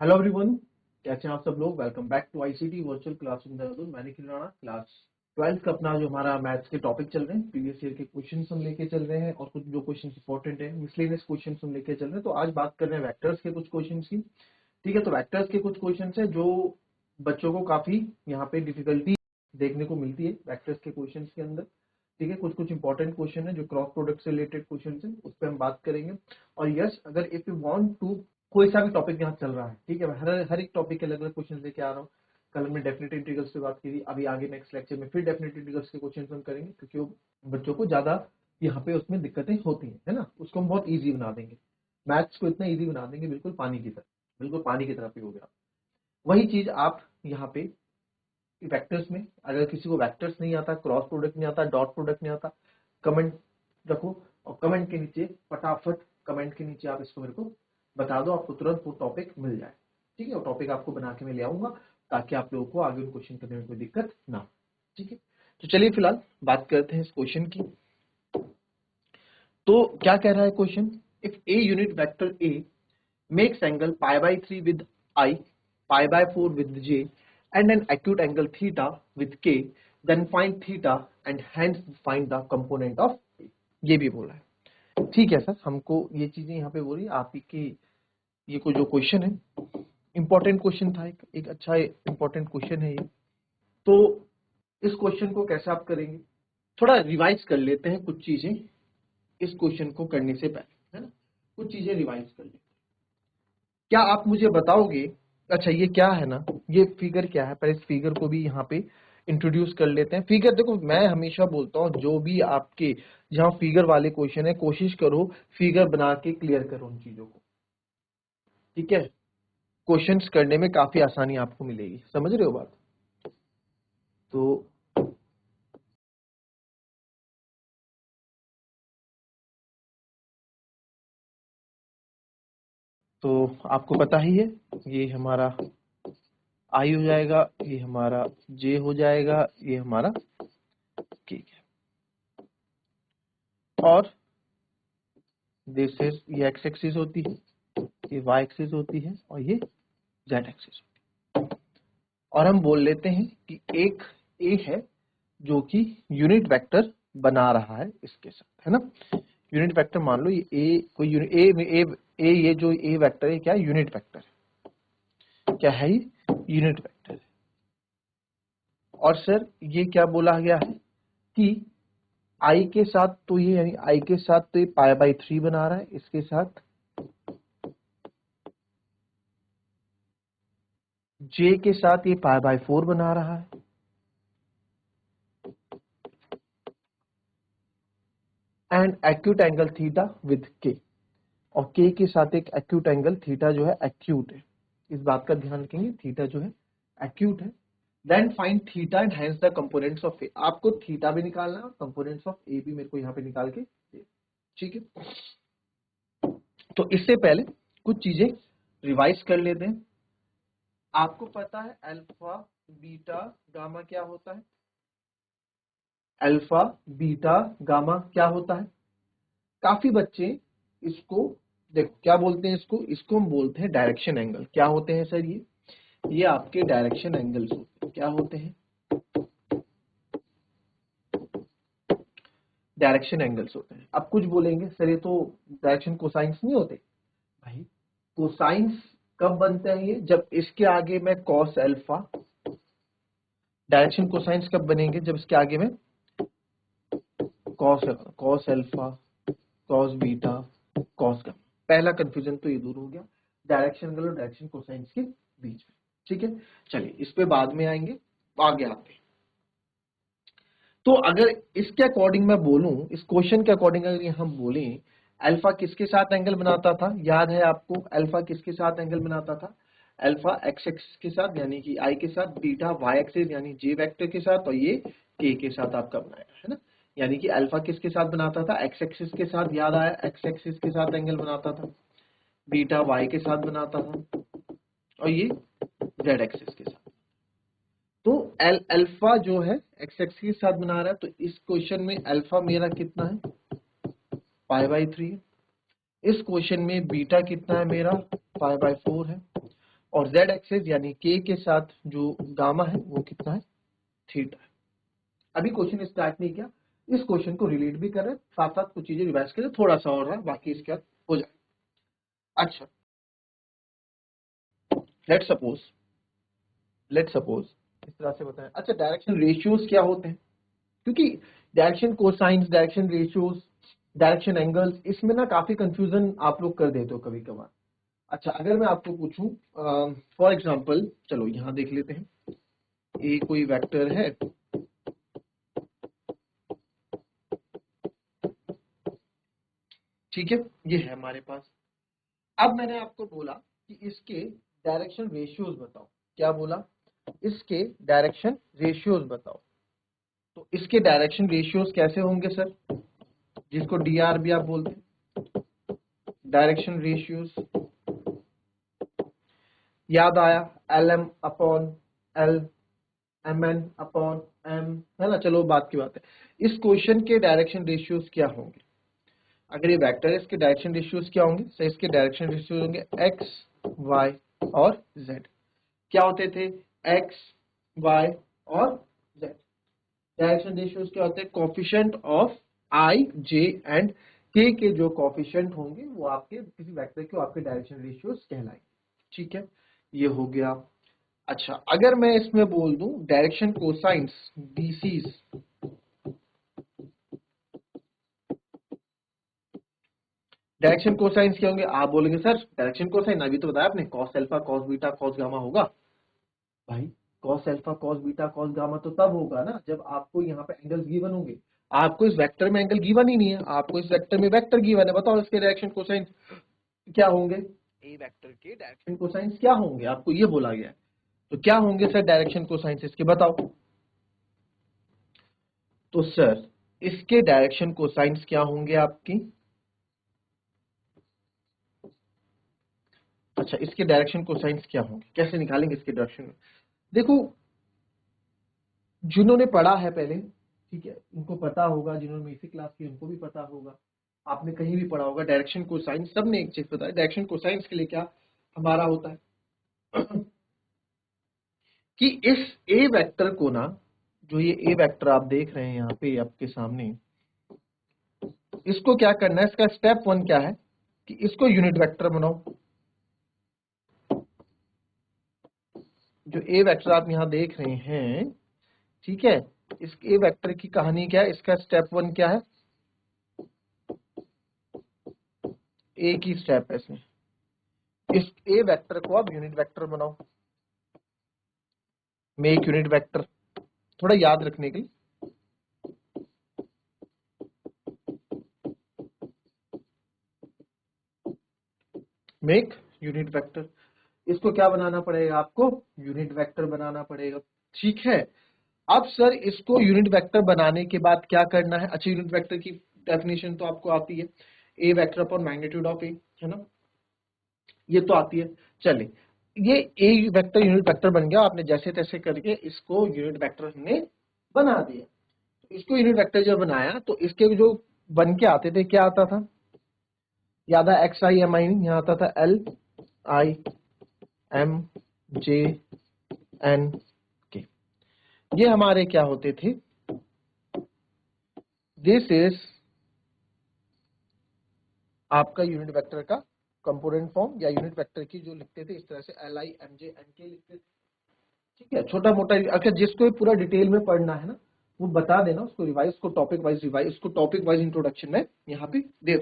Hello everyone, कैसे हैं आप सब लोग। Welcome back to ICT virtual classroom Dehradun. मैं निखिल राणा, क्लास 12 का अपना जो हमारा मैथ्स के टॉपिक चल रहे हैं, प्रीवियस ईयर के क्वेश्चंस हम लेके चल रहे हैं और कुछ जो क्वेश्चंस इंपॉर्टेंट है मिसलेनियस क्वेश्चंस हम लेके चल रहे हैं। तो आज बात कर रहे हैं वेक्टर्स के कुछ क्वेश्चंस की। ठीक है, तो वेक्टर्स के कुछ क्वेश्चंस है जो बच्चों को काफी यहाँ पे डिफिकल्टी देखने को मिलती है वेक्टर्स के क्वेश्चंस के अंदर। ठीक है, कुछ कुछ इंपॉर्टेंट क्वेश्चन है जो क्रॉस प्रोडक्ट से रिलेटेड क्वेश्चन है, उस पर हम बात करेंगे। और यस, अगर इफ यू वांट टू, कोई सा भी टॉपिक यहाँ चल रहा है, ठीक है, हर एक टॉपिक के अलग अलग क्वेश्चन लेके आ रहा हूँ। कल हमने डेफिनेट इंटीग्रल्स की बात की थी, अभी आगे नेक्स्ट लेक्चर में फिर डेफिनेट इंटीग्रल्स के क्वेश्चन हम करेंगे, क्योंकि वो बच्चों को ज्यादा यहाँ पे उसमें दिक्कतें होती हैं, है ना। उसको हम बहुत ईजी बना देंगे, मैथ्स को इतना ईजी बना देंगे, बिल्कुल पानी की तरह, बिल्कुल पानी की तरह पियोगे आप। वही चीज आप यहाँ पे वेक्टर्स में, अगर किसी को वेक्टर्स नहीं आता, क्रॉस प्रोडक्ट नहीं आता, डॉट प्रोडक्ट नहीं आता, कमेंट रखो और कमेंट के नीचे फटाफट, कमेंट के नीचे आप इसको मेरे को बता दो, आपको तुरंत वो टॉपिक मिल जाए। ठीक है, वो टॉपिक आपको बना के मैं ले आऊंगा ताकि आप लोगों को आगे उन क्वेश्चन करने में कोई दिक्कत ना हो। ठीक है, तो चलिए फिलहाल बात करते हैं इस क्वेश्चन की। तो क्या कह रहा है question, if a unit vector A makes angle pi by 3 with I, pi by 4 with J, and an acute angle theta with K, then find theta and hence find the component of A। ये भी बोला है। ठीक है sir, हमको ये चीजें यहाँ पे बोल रही है आप ही के, ये को जो क्वेश्चन है इंपॉर्टेंट क्वेश्चन था, एक अच्छा इंपॉर्टेंट क्वेश्चन है ये। तो इस क्वेश्चन को कैसे आप करेंगे, थोड़ा रिवाइज कर लेते हैं कुछ चीजें इस क्वेश्चन को करने से पहले, है ना। कुछ चीजें रिवाइज कर लेते हैं। क्या आप मुझे बताओगे, अच्छा ये क्या है ना, ये फिगर क्या है, पर इस फिगर को भी यहाँ पे इंट्रोड्यूस कर लेते हैं। फिगर देखो, मैं हमेशा बोलता हूँ जो भी आपके जहाँ फिगर वाले क्वेश्चन है, कोशिश करो फिगर बना के क्लियर करो उन चीजों को। ठीक है, क्वेश्चंस करने में काफी आसानी आपको मिलेगी, समझ रहे हो बात। तो आपको पता ही है, ये हमारा आई हो जाएगा, ये हमारा जे हो जाएगा, ये हमारा के है, और दिस इज, ये एक्स एक्सिस होती है, ये वाई एक्सिस होती है, और ये जेड एक्सिस होती है। और हम बोल लेते हैं कि एक ए है जो कि यूनिट वेक्टर बना रहा है इसके साथ, है ना। यूनिट वेक्टर मान लो, ये ए कोई यूनिट ए ये जो ए वेक्टर है, क्या यूनिट वेक्टर है, क्या है, ये यूनिट वेक्टर है। और सर ये क्या बोला गया है कि आई के साथ, तो ये यानी आई के साथ तो ये पाई बाई 3 बना रहा है, इसके साथ जे के साथ ये पाई बाई 4 बना रहा है, and acute angle theta with के, और के के साथ एक एक्यूट एंगल थीटा जो है एक्यूट है, इस बात का ध्यान रखेंगे, थीटा जो है एक्यूट है। Then find theta and hence the components of A, आपको थीटा भी निकालना है और कंपोनेंट्स ऑफ ए भी मेरे को यहाँ पे निकाल के दे। ठीक है, तो इससे पहले कुछ चीजें रिवाइज कर लेते हैं। आपको पता है अल्फा बीटा गामा क्या होता है, अल्फा बीटा गामा क्या होता है। काफी बच्चे इसको देखो क्या बोलते हैं, इसको इसको हम बोलते हैं डायरेक्शन एंगल। क्या होते हैं सर, ये आपके डायरेक्शन एंगल्स होते हैं। क्या होते हैं, डायरेक्शन एंगल्स होते हैं। अब कुछ बोलेंगे सर ये तो डायरेक्शन कोसाइंस नहीं होते। भाई कोसाइंस कब बनते हैं, ये जब इसके आगे में कॉस अल्फा, डायरेक्शन कोसाइंस कब बनेंगे, जब इसके आगे में cos alpha, cos beta, cos gamma. पहला कंफ्यूजन तो ये दूर हो गया, डायरेक्शन एंगल और डायरेक्शन कोसाइंस के बीच में। ठीक है, चलिए इस पे बाद में आएंगे, आगे आते हैं। तो अगर इसके अकॉर्डिंग मैं बोलूं, इस क्वेश्चन के अकॉर्डिंग अगर हम बोलें, अल्फा किसके साथ एंगल बनाता था, याद है आपको अल्फा किसके साथ एंगल बनाता था, अल्फा एक्स एक्सिस के साथ यानी कि आई के साथ, बीटा वाई एक्सिस यानी जे वेक्टर के साथ, और ये के साथ आपका बनाया है ना। यानी कि अल्फा किसके साथ बनाता था, एक्स एक्सिस के साथ, याद आया, एक्स एक्सिस के साथ एंगल बनाता था, बीटा वाई के साथ बनाता था, और ये जेड एक्सिस के साथ। तो अल्फा जो है एक्स एक्सिस के साथ बना रहा है, तो इस क्वेश्चन में अल्फा मेरा कितना है, पाई बाई 3 है। इस क्वेश्चन में बीटा कितना है मेरा, पाई बाई 4 है। और z एक्सिस यानी k के साथ जो गामा है वो कितना है, थीटा है। अभी क्वेश्चन स्टार्ट नहीं किया, इस क्वेश्चन को रिलेट भी कर रहे हैं, साथ साथ कुछ चीजें रिवाइज करें, थोड़ा सा और रहा, बाकी इसके बाद हो जाए। अच्छा, लेट सपोज इस तरह से बताएं। अच्छा, डायरेक्शन रेशियोज क्या होते हैं, क्योंकि direction cosines, direction ratios, direction angles, इसमें ना काफी कंफ्यूजन आप लोग कर देते हो कभी कभार। अच्छा, अगर मैं आपको पूछूं फॉर एग्जांपल, चलो यहां देख लेते हैं, ए कोई वेक्टर है, ठीक है, ये है हमारे पास। अब मैंने आपको बोला कि इसके डायरेक्शन रेशियोज बताओ, क्या बोला, इसके डायरेक्शन रेशियोज बताओ। तो इसके डायरेक्शन रेशियोज कैसे होंगे सर, जिसको डीआर भी आप बोलते हैं, डायरेक्शन रेशियोज, याद आया, L M upon L, M N upon M, है ना। चलो बात की बात है, इस क्वेश्चन के डायरेक्शन रेशियोज क्या होंगे, अगर ये वेक्टर है इसके डायरेक्शन रेशियोज क्या होंगे, सर इसके डायरेक्शन रेशियोज होंगे एक्स, वाई और जेड। क्या होते थे, एक्स, वाई और जेड। डायरेक्शन रेशियोज क्या होते हैं, coefficient of I, J and के जो कोफिशिएंट होंगे वो आपके किसी वेक्टर के आपके डायरेक्शन रेशियोज कहलाएंगे, ठीक है, ये हो गया। अच्छा, अगर मैं इसमें बोल दूं direction cosines, DCs, direction cosines क्या होंगे, आप बोलेंगे सर डायरेक्शन कोसाइन अभी तो बताया आपने, cos alpha cos beta cos gamma होगा। भाई cos alpha cos beta cos gamma तो तब होगा ना जब आपको यहाँ पे एंगल्स गिवन होंगे। आपको इस वेक्टर में एंगल गिवन ही नहीं है, आपको इस वेक्टर में वेक्टर गिवन है, बताओ इसके डायरेक्शन कोसाइंस क्या होंगे, ए वेक्टर के डायरेक्शन कोसाइंस क्या होंगे, आपको ये बोला गया है। तो क्या होंगे सर डायरेक्शन कोसाइंस इसके, बताओ। तो सर इसके डायरेक्शन कोसाइंस क्या होंगे आपकी, अच्छा इसके डायरेक्शन कोसाइंस क्या होंगे, कैसे निकालेंगे इसके डायरेक्शन, देखो जिन्होंने पढ़ा है पहले, ठीक है, उनको पता होगा, जिन्होंने बेसिक क्लास की उनको भी पता होगा, आपने कहीं भी पढ़ा होगा डायरेक्शन कोसाइंस, सबने एक चीज पता है डायरेक्शन कोसाइंस के लिए क्या हमारा होता है कि इस ए वेक्टर को ना, जो ये ए वेक्टर आप देख रहे हैं यहाँ पे आपके सामने, इसको क्या करना है, इसका स्टेप वन क्या है कि इसको यूनिट वेक्टर बनाओ। जो ए वेक्टर आप यहाँ देख रहे हैं, ठीक है, इस ए वेक्टर की कहानी क्या है, इसका स्टेप वन क्या है, एक ही स्टेप है इसमें, इस ए वेक्टर को आप यूनिट वेक्टर बनाओ, मेक यूनिट वेक्टर, थोड़ा याद रखने के लिए, मेक यूनिट वेक्टर, इसको क्या बनाना पड़ेगा आपको, यूनिट वेक्टर बनाना पड़ेगा, ठीक है। अब सर इसको यूनिट वेक्टर बनाने के बाद क्या करना है, अच्छा यूनिट वेक्टर की डेफिनेशन तो आपको आती है, ए वेक्टर अपॉन मैग्नीट्यूड ऑफ ए, है ना, ये तो आती है। चलिए, ये ए वेक्टर यूनिट वेक्टर बन गया, आपने जैसे तैसे करके इसको यूनिट वेक्टर हमने बना दिया। इसको यूनिट वेक्टर जब बनाया तो इसके जो बन के आते थे, क्या आता था, याद है, एक्स आई एम आई, यहाँ आता था L I M J N K, ये हमारे क्या होते थे, दिस इज आपका यूनिट वेक्टर का कंपोनेंट फॉर्म, या यूनिट वेक्टर की जो लिखते थे इस तरह से L I M J N K लिखते थे, ठीक है, छोटा मोटा। अगर जिसको पूरा डिटेल में पढ़ना है ना वो बता देना, उसको रिवाइज, उसको टॉपिक वाइज रिवाइज, उसको टॉपिक वाइज इंट्रोडक्शन में यहाँ पे दे।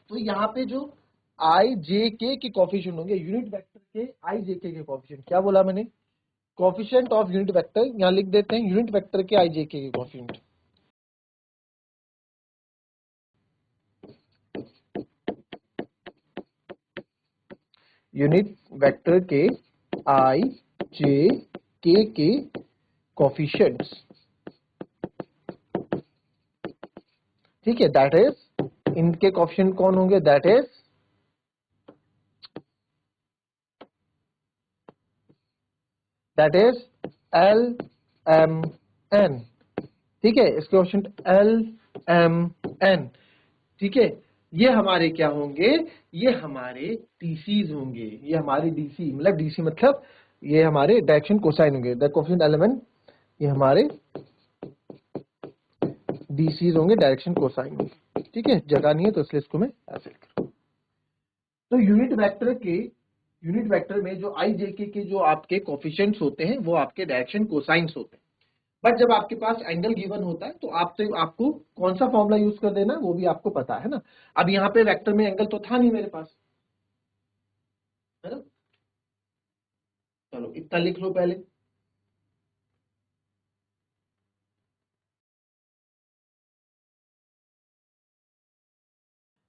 तो यहाँ पे जो आई जे के कॉफिशिएंट होंगे यूनिट वेक्टर के, आई जे के कॉफिशिएंट, क्या बोला मैंने, कॉफिशिएंट ऑफ यूनिट वेक्टर, यहाँ लिख देते हैं यूनिट वेक्टर के आई जे के कॉफिशिएंट, यूनिट वेक्टर के आई जे के कोफिशिएंट्स, ठीक है, दैट इज, इनके कोफिशिएंट कौन होंगे, that is L M N, ठीक है, इसके कोफिशिएंट एल एम एन, ठीक है। ये हमारे क्या होंगे, ये हमारे डीसीज होंगे, ये हमारे डीसी मतलब डीसी मतलब ये हमारे डायरेक्शन कोसाइन होंगे, द कोएफिशिएंट एलिमेंट ये हमारे डीसीज होंगे, डायरेक्शन कोसाइन होंगे। ठीक है, जगह नहीं है तो इसलिए इसको मैं ऐसे लिख रहा हूं। तो यूनिट वेक्टर में जो आई जे के जो आपके कोफिशिएंट्स होते हैं वो आपके डायरेक्शन कोसाइंस होते हैं। बट जब आपके पास एंगल गिवन होता है तो आपको कौन सा फॉर्मूला यूज कर देना वो भी आपको पता है ना। अब यहाँ पे वेक्टर में एंगल तो था नहीं मेरे पास, है ना। चलो इतना लिख लो पहले।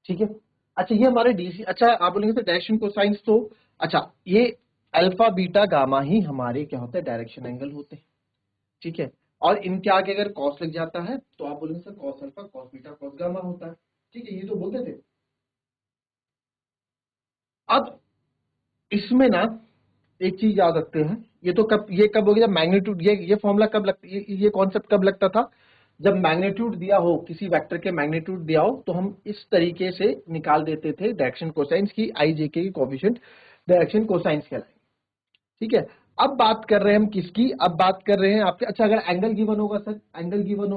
ठीक है, अच्छा ये हमारे डीसी, अच्छा आप बोलेंगे तो डायरेक्शन कोसाइंस तो, अच्छा ये अल्फा बीटा गामा ही हमारे क्या होते हैं, डायरेक्शन एंगल होते हैं। ठीक है, और इनके आगे अगर कॉस लग जाता है तो आप बोलेंगे sir cos alpha cos beta cos gamma होता है। ठीक है, ये तो बोलते थे। अब इसमें ना एक चीज याद रखते हैं, ये कब हो गया, जब मैग्नीट्यूड, ये फॉर्मूला कब लगता, ये कॉन्सेप्ट कब लगता था, जब मैग्नीट्यूड दिया हो, किसी वेक्टर के मैग्नीट्यूड दिया हो तो हम इस तरीके से निकाल देते थे डायरेक्शन कोसाइंस की, आई जे के कोएफिशिएंट डायरेक्शन कोसाइंस कहलाएंगे। ठीक है, अब बात कर रहे हैं हम किसकी, अब बात कर रहे हैं आपके, अच्छा अगर एंगल गिवन होगा सर, एंगल गिवन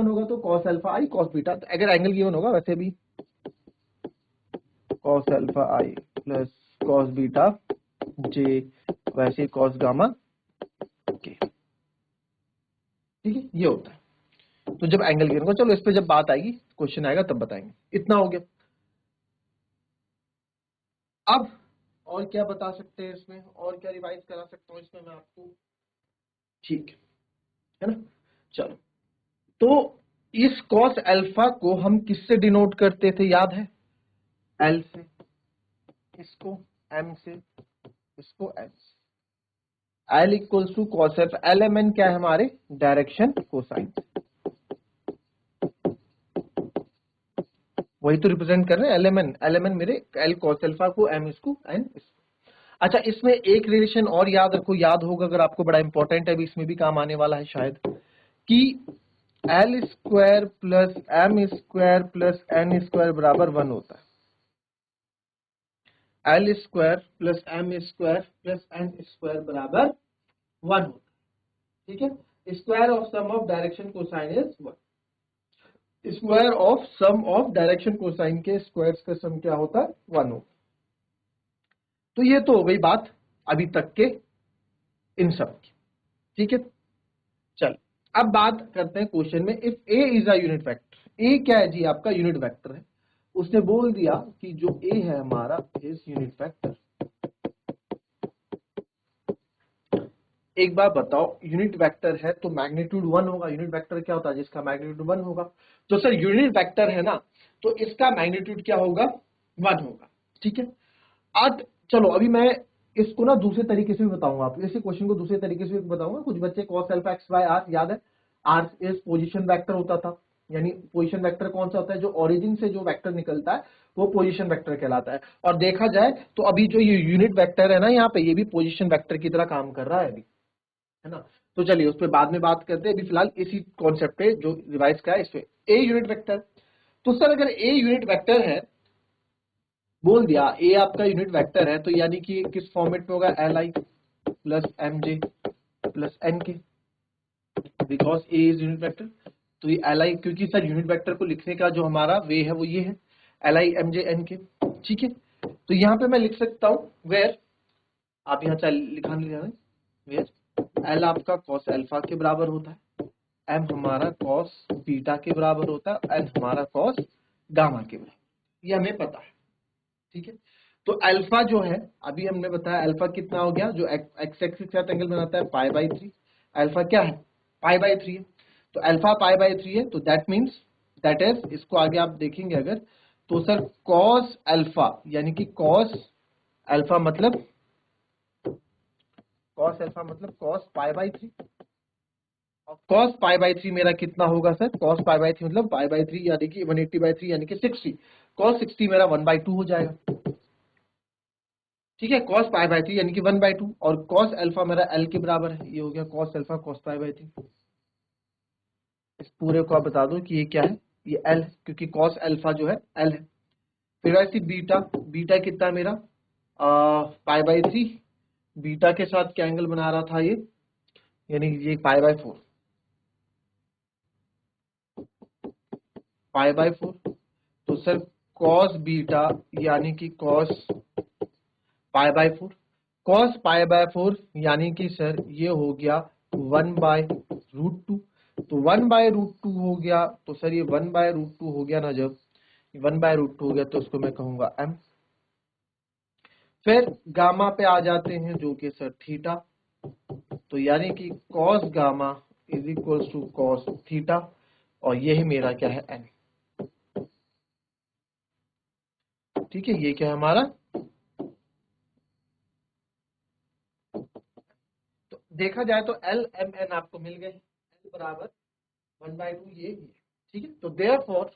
होगा तो cos alpha I cos beta, तो अगर एंगल गिवन होगा वैसे भी कॉस अल्फा आई प्लस कॉस बीटा जे वैसे कॉस गामा के। ठीक है, ये होता है। तो जब एंगल गिवन होगा, चलो इस पे जब बात आएगी, क्वेश्चन आएगा तब बताएंगे। इतना हो गया। अब और क्या बता सकते हैं इसमें, और क्या रिवाइज करा सकता हूँ इसमें मैं आपको। ठीक है ना, चलो। तो इस कॉस अल्फा को हम किससे डिनोट करते थे, याद है, एल से, इसको एम से, इसको एम से। L equals to cos alpha, L M N क्या है हमारे, डायरेक्शन कोसाइन, वही तो रिप्रेजेंट कर रहे हैं, एल एम एन मेरे एल कॉस अल्फा को, एम इसको, एन इसको। अच्छा इसमें एक रिलेशन और याद रखो, याद होगा अगर आपको, बड़ा इंपॉर्टेंट है, अभी इसमें भी काम आने वाला है शायद, कि L square plus M square plus N square बराबर 1 होता है। L square plus M square plus N square बराबर 1 होता है। ठीक है, square of sum of direction cosine is 1, square of sum of direction cosine के स्क्वायर्स का सम क्या होता है, 1 होता है। तो ये तो हो गई बात अभी तक के इन सब की। ठीक है, चल अब बात करते हैं क्वेश्चन में, if A is a unit vector, A क्या है जी, आपका यूनिट वेक्टर है। उसने बोल दिया कि जो ए है हमारा इज यूनिट वेक्टर। एक बार बताओ, यूनिट वेक्टर है तो मैग्नीट्यूड 1 होगा, यूनिट वेक्टर क्या होता है, जिसका मैग्नीट्यूड 1 होगा। तो सर यूनिट वेक्टर है ना, तो इसका मैग्नीट्यूड क्या होगा, 1 होगा। ठीक है, आज चलो अभी मैं इसको ना दूसरे तरीके से भी बताऊंगा, आपको इसी क्वेश्चन को दूसरे तरीके से भी बताऊंगा। कुछ बच्चे cos alpha x by R, याद है, आर इज पोजीशन वेक्टर होता था, यानी पोजीशन वेक्टर कौन सा होता है, जो ओरिजिन से जो वेक्टर निकलता है वो पोजीशन वेक्टर कहलाता है। और देखा जाए तो अभी जो ये यूनिट वेक्टर है ना, यहाँ पे ये भी पोजीशन वेक्टर की तरह काम कर रहा है अभी, है ना। तो चलिए उस पर बाद में बात करते हैं, अभी फिलहाल इसी कॉन्सेप्ट पे जो रिवाइज का है इस पे, ए यूनिट वेक्टर। तो सर अगर ए यूनिट वेक्टर है, बोल दिया ए आपका यूनिट वेक्टर है, तो यानी कि किस फॉर्मेट में होगा, L I plus M J plus N K, because A is unit vector. तो ये एल आई, क्योंकि सर यूनिट वेक्टर को लिखने का जो हमारा वे है वो ये है, L I M J N K. ठीक है, तो यहाँ पे मैं लिख सकता हूँ वेयर, आप यहाँ चाहे लिखा नहीं रहे, वेयर एल आपका कॉस अल्फा के बराबर होता है, एम हमारा कॉस बीटा के बराबर होता है, एन हमारा कॉस गामा के बराबर, ये हमें पता है। ठीक है, तो अल्फा जो है, अभी हमने बताया अल्फा कितना हो गया, जो एक्स एक्सिस के साथ एंगल बनाता है π/3, अल्फा क्या है, π/3 है। तो अल्फा π/3 है, तो दैट मींस, दैट इज, इसको आगे आप देखेंगे अगर, तो सर cos अल्फा, यानी कि cos अल्फा मतलब cos π/3, और cos π/3 मेरा कितना होगा सर, cos π/3 मतलब π/3 यानी कि 180/3 यानी कि 60, cos 60 मेरा 1/2 हो जाएगा। ठीक है, cos π/3 यानी कि 1/2, और cos अल्फा मेरा l के बराबर है, ये हो गया cos अल्फा cos π/3। इस पूरे को आप बता दो कि ये क्या है, ये एल है क्योंकि कॉस अल्फा जो है एल है। फिर ऐसी बीटा, बीटा कितना है मेरा π/3, बीटा के साथ क्या एंगल बना रहा था ये, यानी ये π/4, π/4। तो सर कॉस बीटा यानी कि कॉस π/4, कॉस π/4 यानी कि सर ये हो गया 1/√2। तो 1/√2 हो गया, तो सर ये 1/√2 हो गया ना, जब 1/√2 हो गया तो उसको मैं कहूंगा m। फिर गामा पे आ जाते हैं जो कि सर थीटा, तो यानी कि cos gamma is equals to cos theta, और यही मेरा क्या है n। ठीक है, ये क्या है हमारा, तो देखा जाए तो एल एम एन आपको मिल गए, एल बराबर 1/2 ये। ठीक है, तो देयरफॉर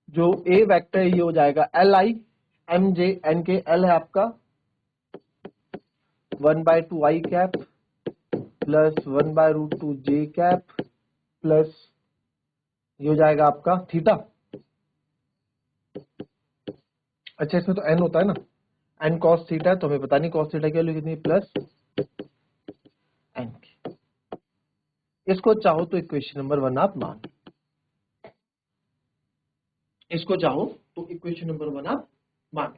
जो ए वेक्टर है ये हो जाएगा L I M J N K, L है आपका 1/2 I cap plus 1/√2 J cap plus ये हो जाएगा आपका थीटा। अच्छा, इसमें तो एन होता है ना, एन कॉस थीटा है, तो हमें पता नहीं कॉस थीटा की वैल्यू कितनी, प्लस एन। इसको चाहो तो इक्वेशन नंबर 1 आप मान, इसको चाहो तो इक्वेशन नंबर 1 आप मान।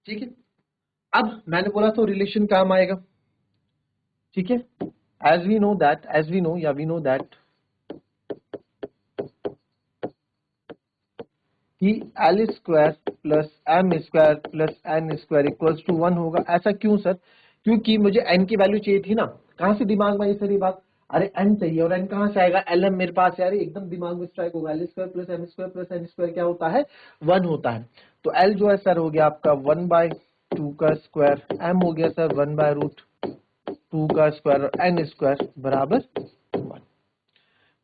ठीक है, अब मैंने बोला तो रिलेशन काम आएगा। ठीक है, as we know that, as we know या वी नो दैट कि L square plus M square plus N square equals to 1 होगा। ऐसा क्यों सर, क्योंकि मुझे एन की वैल्यू चाहिए थी ना। कहां से दिमाग में आई सर ये बात, अरे एन चाहिए और एन कहां से आएगा, एल एम मेरे पास है। अरे एकदम दिमाग में स्ट्राइक होगा, L square plus M square plus N square क्या होता है, 1 होता है। तो एल जो है सर हो गया आपका 1/2 का स्क्वायर, एम हो गया सर 1/√2 का स्क्वायर और एन स्क्वायर बराबर 1।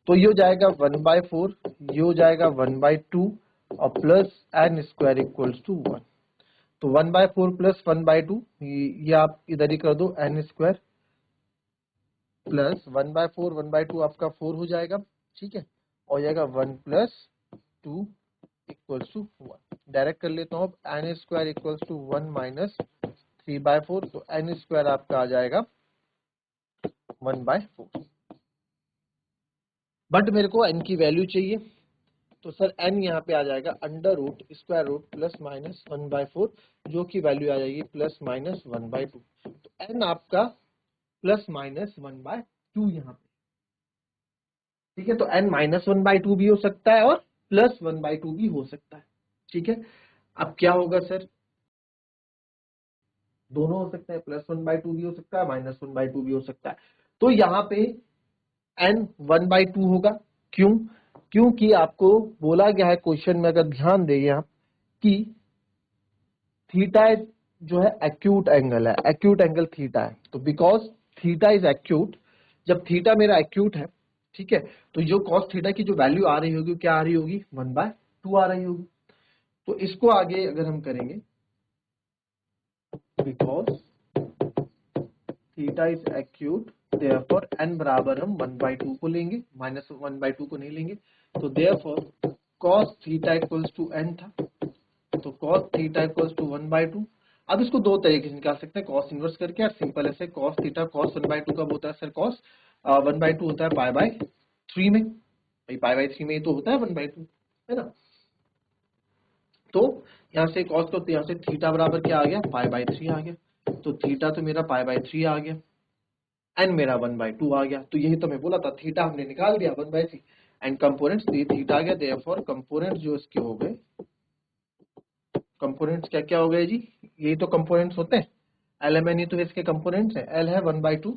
तो ये हो जाएगा 1/4, ये हो जाएगा 1/2 और plus N square equals to 1। तो 1/4 प्लस 1/2 ये आप इधर ही कर दो, एन स्क्वायर प्लस 1/4 1/2 आपका 4 हो जाएगा। ठीक है, और जाएगा 1 प्लस 2 इक्वल्स टू 1। डायरेक्ट कर लेता हूँ, N square equals to 1 minus 3/4, तो एन स्क्वायर आपका आ जाएगा 1/4। बट मेरे को एन की वैल्यू चाहिए, तो सर एन यहाँ पे आ जाएगा under root square root plus minus 1/4, जो की वैल्यू आ जाएगी प्लस माइनस 1/2। तो एन आपका प्लस माइनस 1/2 यहाँ पे। ठीक है, तो एन माइनस 1/2 भी हो सकता है और प्लस 1/2 भी हो सकता है। ठीक है, अब क्या होगा सर, दोनों हो सकते हैं, प्लस 1/2 भी हो सकता है, माइनस 1/2 भी हो सकता है। तो यहाँ पे एन 1/2 होगा। क्यों, क्योंकि आपको बोला गया है क्वेश्चन में, अगर ध्यान देंगे आप कि थीटा जो है एक्यूट एंगल है, एक्यूट एंगल थीटा है। तो बिकॉज थीटा इज एक्यूट, जब थीटा मेरा एक्यूट है, ठीक है, तो जो कॉस थीटा की जो वैल्यू आ रही होगी क्या आ रही होगी, 1/2 आ रही होगी। तो इसको आगे अगर हम करेंगे, because theta is acute therefore N बराबर हम 1/2 को लेंगे, माइनस 1/2 को नहीं लेंगे। तो therefore cos theta equals to N था, तो कॉस थीटा इक्वल्स टू 1/2। अब इसको दो तरीके से निकाल सकते हैं, कॉस इनवर्स करके, और सिंपल ऐसे कॉस थीटा कॉस 1/2 कब होता है सर, कॉस 1/2 होता है π/3 में, भाई π/3 में ही तो होता है 1/2, है ना। तो यहाँ से कॉस को, यहाँ से थीटा बराबर क्या आ गया, π/3 आ गया। तो थीटा तो मेरा π/3 आ गया, एन मेरा 1/2 आ गया। तो यही तो मैं बोला था, थीटा हमने निकाल दिया 1/3 एंड कंपोनेंट्स, तो ये थीटा आ गया। देयरफॉर कंपोनेंट्स जो इसके हो गए, कंपोनेंट्स क्या क्या हो गए जी, यही तो कंपोनेंट्स होते हैं, एल एम एन ही तो इसके कंपोनेंट्स है। एल है 1/2,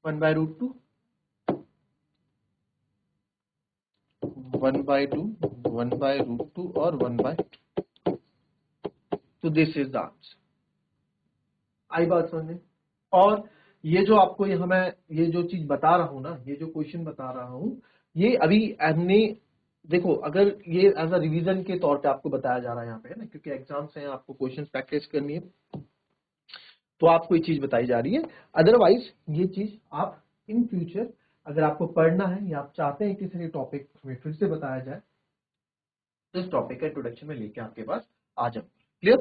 1/√2, 1/2, 1/√2 और 1/2। तो दिस इज द आंसर। आई बात समझे। और ये जो आपको यहाँ मैं ये जो चीज बता रहा हूँ ना, ये जो क्वेश्चन बता रहा हूँ, ये अभी हमने देखो, अगर ये एज अ रिवीजन के तौर पे आपको बताया जा रहा है यहाँ पे, है ना, क्योंकि एग्जाम्स हैं, आपको क्वेश्चन प्रैक्टिस करनी है, तो आपको ये चीज बताई जा रही है। अदरवाइज ये चीज आप इन फ्यूचर अगर आपको पढ़ना है या आप चाहते हैं किसी भी टॉपिक हमें फिर से बताया जाए तो इस टॉपिक का इंट्रोडक्शन में लेके आपके पास आ जाऊंगा। क्लियर?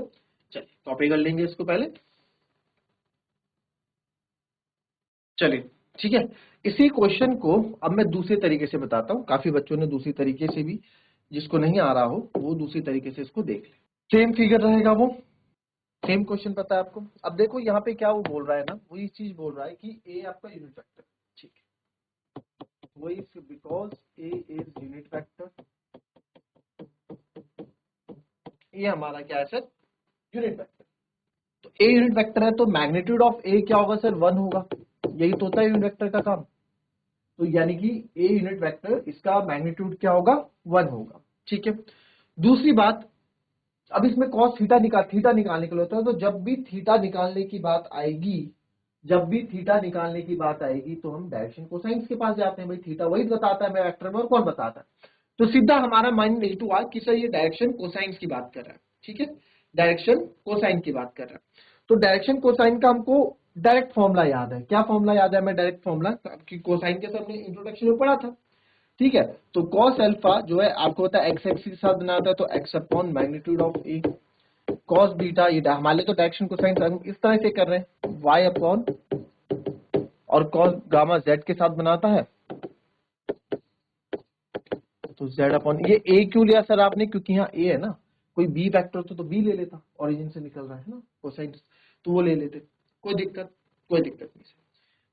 चलिए कॉपी कर लेंगे इसको पहले। चलिए ठीक है, इसी क्वेश्चन को अब मैं दूसरे तरीके से बताता हूँ। काफी बच्चों ने दूसरी तरीके से भी, जिसको नहीं आ रहा हो वो दूसरी तरीके से इसको देख ले। सेम फिगर रहेगा वो, सेम क्वेश्चन पता है आपको। अब देखो यहाँ पे क्या वो बोल रहा है ना, वो ये चीज बोल रहा है कि ए आपका यूनिट वेक्टर, ठीक है, वही because A is unit vector, ये हमारा क्या है सर, यूनिट वेक्टर। तो ए यूनिट वेक्टर है तो मैग्नीट्यूड ऑफ ए क्या होगा सर, 1 होगा। यही तो होता है यूनिट वेक्टर का काम। तो यानी कि ए यूनिट वेक्टर, इसका मैग्नीट्यूड क्या होगा, 1 होगा। ठीक है, दूसरी बात, अब इसमें कॉस थीटा निकालने के लिए होता है। तो जब भी थीटा निकालने की बात आएगी, तो हम डायरेक्शन कोसाइंस के पास जाते हैं। भाई थीटा वही बताता है मैं वेक्टर में, और कौन बताता है। तो सीधा हमारा माइंड नेगेटिव आ कि सर ये डायरेक्शन कोसाइंस की बात कर रहा है। ठीक है, डायरेक्शन कोसाइन की बात कर रहा है। तो डायरेक्शन कोसाइन का हमको डायरेक्ट फॉर्मूला याद है। क्या फॉर्मूला याद है हमें, डायरेक्ट फॉर्मूला कि कोसाइन के हमने इंट्रोडक्शन में पढ़ा था। ठीक है, तो कॉस अल्फा जो है आपको होता है एक्स एक्सिस के साथ बनाता है, तो x upon magnitude of A. Cos beta, ये हमारे लिए तो डायरेक्शन कोसाइन हम इस तरह से कर रहे हैं, वाई अपॉन, और कॉस गामा जेड के साथ बनाता है, तो जेड अपॉन, ये ए क्यों लिया सर आपने, क्योंकि यहाँ ए है ना, कोई बी वेक्टर तो बी ले लेता, ओरिजिन से निकल रहा है ना कोसाइन, तो वो ले लेते, कोई दिक्कत नहीं सर।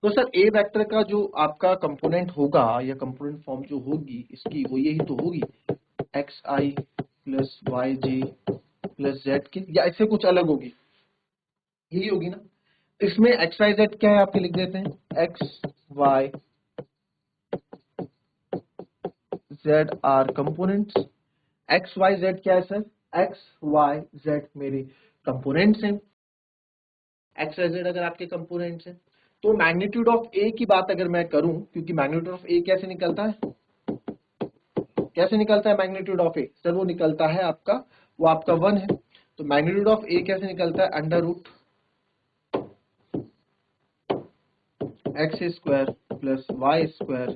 तो सर ए वेक्टर का जो आपका कंपोनेंट होगा या कंपोनेंट फॉर्म जो होगी इसकी, वो यही तो होगी, एक्स आई प्लस वाई जे प्लस जेड के, या इससे कुछ अलग होगी, यही होगी ना। इसमें एक्स वाई जेड क्या है आपके लिख देते हैं, x y z R components. X y z क्या है सर, एक्स वाई जेड मेरे कंपोनेंट्स हैं। एक्स वाई जेड अगर आपके कंपोनेंट्स हैं, तो मैग्नीट्यूड ऑफ ए की बात अगर मैं करूं, क्योंकि मैग्नीट्यूड ऑफ ए कैसे निकलता है, मैग्नीट्यूड ऑफ ए सर, वो निकलता है आपका, वो आपका 1 है। तो मैग्नीट्यूड ऑफ ए कैसे निकलता है, under root x square plus y square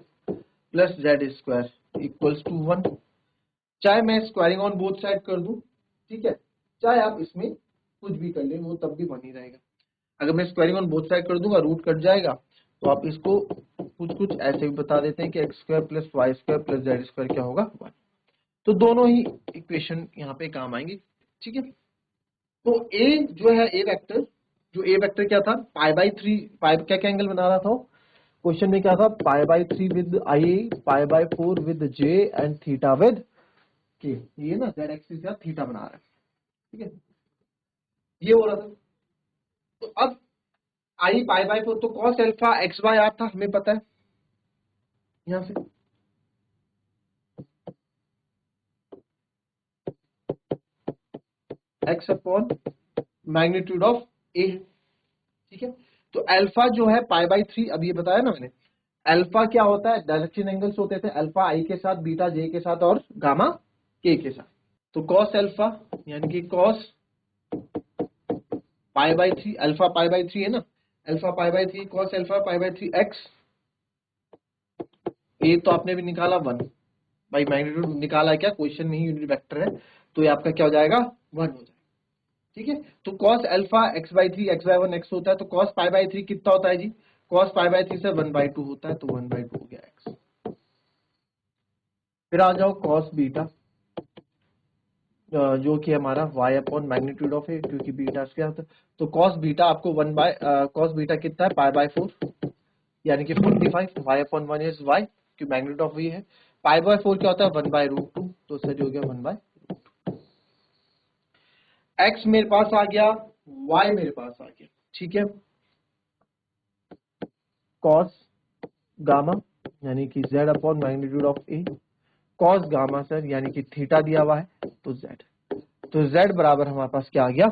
plus z square equals to 1। चाहे मैं स्क्वायरिंग ऑन बोथ साइड कर दूं, ठीक है, चाहे आप इसमें कुछ भी कर लें, वो तब भी 1 ही रहेगा। अगर मैं स्क्वायरिंग ऑन बोथ साइड कर दूंगा, रूट कट जाएगा, तो आप इसको कुछ ऐसे भी बता देते हैं कि x square plus y square plus z square क्या होगा, 1। तो दोनों ही इक्वेशन यहाँ पे काम आएंगे। ठीक है, तो ए जो है, ए वेक्टर क्या था, पाई बाई 3, पाई क्या क्या एंगल बना रहा था क्वेश्चन में, क्या था, पाई by 3 with I, pi by 4 with J and theta with के। ये ना जेड एक्सिस का थीटा बना रहा है। ठीक है, ये हो रहा था। तो अब आई पाई बाई 4, तो cos alpha x by R था, हमें पता है यहां से, x upon magnitude of A. ठीक है, तो अल्फा जो है पाई बाई 3, अब ये बताया ना मैंने, अल्फा क्या होता है, डायरेक्शन एंगल्स होते थे, अल्फा आई के साथ, बीटा जे के साथ, और गामा के साथ। तो कॉस अल्फा यानी कि cos pi by 3, alpha pi by 3 है ना, alpha pi by 3 cos alpha pi by 3 X, A तो आपने भी निकाला 1, भाई मैग्नीट्यूड निकाला है क्या, क्वेश्चन में ही यूनिट वेक्टर है, तो ये आपका क्या हो जाएगा, 1 हो जाएगा। ठीक है, तो cos alpha x by 3 x by 1 x होता है, तो कॉस पाई बाई 3 कितना होता है जी, कॉस पाई बाई 3 से 1/2 होता है, तो 1/2 हो गया एक्स। फिर आ जाओ कॉस बीटा, जो कि हमारा y अपॉन मैग्नीट्यूड ऑफ ए, क्योंकि बीटा क्या होता है, तो कॉस बीटा आपको कॉस बीटा कितना है, पाई बाई 4 यानी कि 45, y अपॉन 1 इज y, क्योंकि मैग्नीट्यूड ऑफ v है, पाई बाई 4 क्या होता है, 1/√2, तो सही हो गया 1/, x मेरे पास आ गया, y मेरे पास आ गया। ठीक है, कॉस गामा यानी कि z upon magnitude of A, cos gamma sir यानी कि थीटा दिया हुआ है, तो z, तो z बराबर हमारे पास क्या आ गया,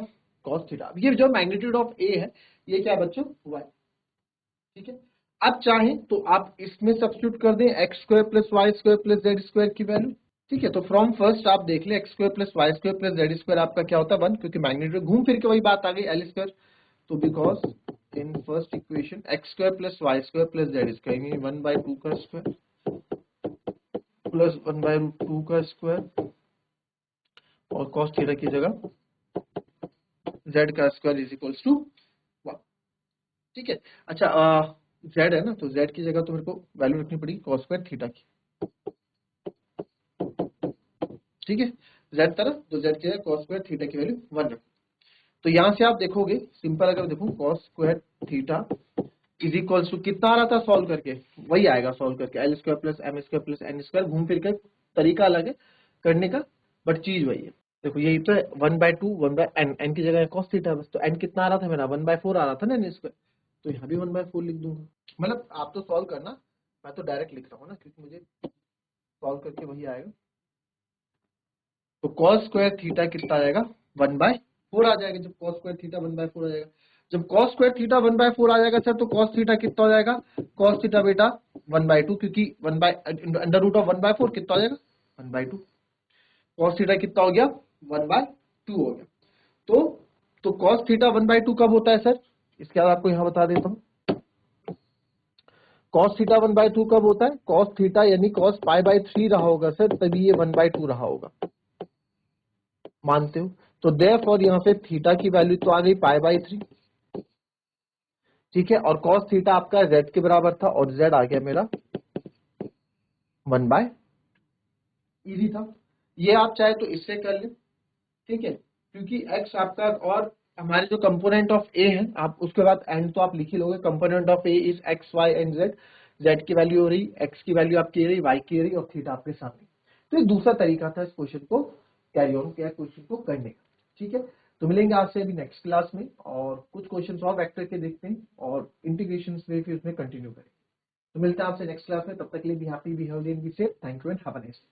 कॉस थीटा। ये जो मैग्नीट्यूड ऑफ ए है, ये क्या बच्चों, y। ठीक है, अब चाहें तो आप इसमें सब्स्टिट्यूट कर दें x square plus y square plus z square की वैल्यू। ठीक है, तो फ्रॉम फर्स्ट आप देख ले, x square plus y square plus z square आपका क्या होता है, 1, क्योंकि मैग्नीट्यूड घूम फिर के वही बात आ गई, एल स्क्वायर, तो because in first equation x square plus y square plus z square 1/2 का स्क्वायर प्लस 1/2 का स्क्वायर और कॉस थीटा की जगह जेड का स्क्वायर इज इक्वल्स टू 1। ठीक है। अच्छा जेड है ना, तो जेड की जगह तो मेरे को वैल्यू रखनी पड़ेगी कॉस स्क्वायर थीटा की। ठीक है, जेड तरफ तो जेड की जगह कॉस स्क्वायर थीटा की वैल्यू 1 रखो। तो यहां से आप देखोगे सिंपल, अगर देखो cos square theta is equals to कितना आ रहा था सॉल्व करके, वही आएगा सॉल्व करके L square plus M square plus N square. घूम फिर के तरीका अलग है करने का, बट चीज वही है। देखो यही तो है 1/2 1/n, एन की जगह कॉस थीटा बस, तो एन कितना आ रहा था मेरा 1/4 आ रहा था ना एन स्क्वायर, तो यहाँ भी 1/4 लिख दूंगा। मतलब आप तो सॉल्व करना, मैं तो डायरेक्ट लिख रहा हूँ ना, क्योंकि मुझे सॉल्व करके वही आएगा। तो कॉस स्क्वायर थीटा कितना आ जाएगा 1/4 आ जाएगा। जब कॉस स्क्वायर थीटा 1/4 आ जाएगा, जब कॉस स्क्वायर थीटा 1/4 आ जाएगा सर, तो कॉस थीटा कितना हो जाएगा, कॉस थीटा बेटा 1/2, क्योंकि 1/√1/4 कितना हो जाएगा 1/2। कॉस थीटा कितना हो गया 1/2 हो गया। तो कॉस थीटा 1/2 कब होता है सर, इसके बाद आपको यहां बता देता हूं। कॉस थीटा 1/2 कब होता है, कॉस थीटा यानी कॉस π/3 रहा होगा सर, तभी ये 1/2 रहा होगा। मानते हो? तो देयरफॉर यहां पे थीटा की वैल्यू तो आ गई π/3। ठीक है, और कॉस थीटा आपका z के बराबर था और z आ गया मेरा 1/, इजी था। ये आप चाहे तो इससे कर ले। ठीक है, क्योंकि x आपका, और हमारे जो कंपोनेंट ऑफ a है, आप उसके बाद एंड तो आप लिख ही लोगे, component of a is x y and z। z की वैल्यू हो रही, x की वैल्यू आपकी रही, y की रही, और थीटा आपके सामने। तो ये दूसरा तरीका था इस क्वेश्चन को कैरी ऑन किया, क्वेश्चन को करने का। ठीक है, तो मिलेंगे आपसे अभी नेक्स्ट क्लास में, और कुछ क्वेश्चन और वेक्टर के देखते हैं और इंटीग्रेशन में फिर उसमें कंटिन्यू करेंगे। तो मिलते हैं आपसे नेक्स्ट क्लास में, तब तक के लिए be happy, be healthy and be safe. Thank you and have a nice day.